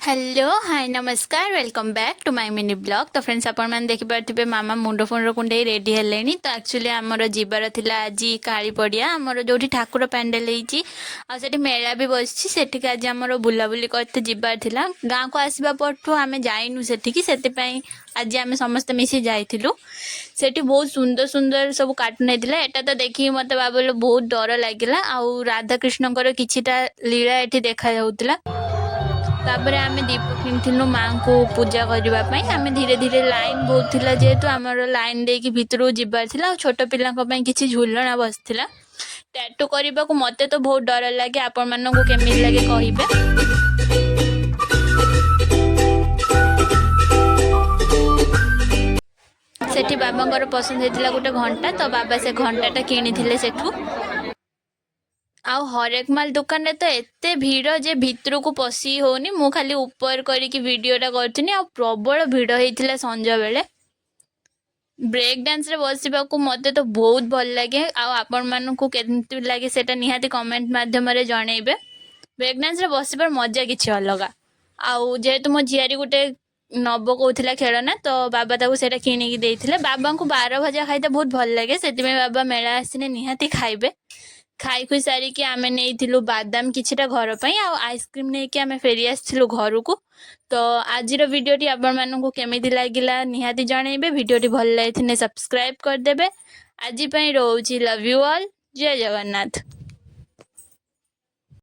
Hello hi नमस्कार welcome back to my mini blog. तो friends आपण मैंने देखिपे मामा मुंड फुंड कुंडे रेडी हेले। तो एक्चुअली आमर जीवार थिला आज काली पड़िया आमर जो ठाकुर पैंडेल होती मेला भी बसी से आज आमर बुलाबुली करते जीवार थिला। गाँ को आसवा पठू आम जाइनु से आज आम समस्ते मिसी जाइलु। सेठी बहुत सुंदर सुंदर सब कार्टून होता है। एटा तो देखिए मत बाबू बहुत डर लगे। आउ राधा कृष्णकर किछिटा लीला ये देखा जाऊला। तापर आम दीप किणु माँ को पूजा करने आम धीरे धीरे लाइन बहुत थिला जेहेतु आमर लाइन देकी भितर जीवार थिला। छोट पिलांई किछि झुलना बसथिला। टैटू करने को मते तो बहुत डर लगे। आपण मानकु केमिति लगे कहिबे। सेठी बाबांकर पसंद होता गोटे घंटा। तो बाबा से घंटाटा किणी सेठू। आउ हरेक माल दुकान रे तो एते भीड़ जे भितर को पशी होनी। मु खाली ऊपर करिकी वीडियोटा करथिनी। आ प्रबल भीड़ होइथिला संजा बेले। ब्रेक डांस रे बसिबा को मते तो बहुत भल लगे। आउ आपण मानकु केमति लागे सेटा निहाती कमेंट माध्यम रे जणैबे। ब्रेक डांस रे बसिबार मजा किछि अलगा। आउ जेहेतु मो झियारी गुटे नब कहूथिला खेलना तो बाबा ताकू सेटा किनिकी देइथिले। बाबा को 12 भजा खाइते बहुत भल लगे। सेति में बाबा मेला आसिने निहाती खाइबे। खाई खुई सारिकी आम नहीं बादाम किछिटा घर पर आइसक्रीम नहीं कि आम फेरी आसलु घर को। तो आज वीडियोटी आपण मानकु केमिति लागिला निहाती जणैबे। वीडियोटी भल लगे सब्सक्राइब करदेबे। आज रोची लव यू ऑल। जय जगन्नाथ।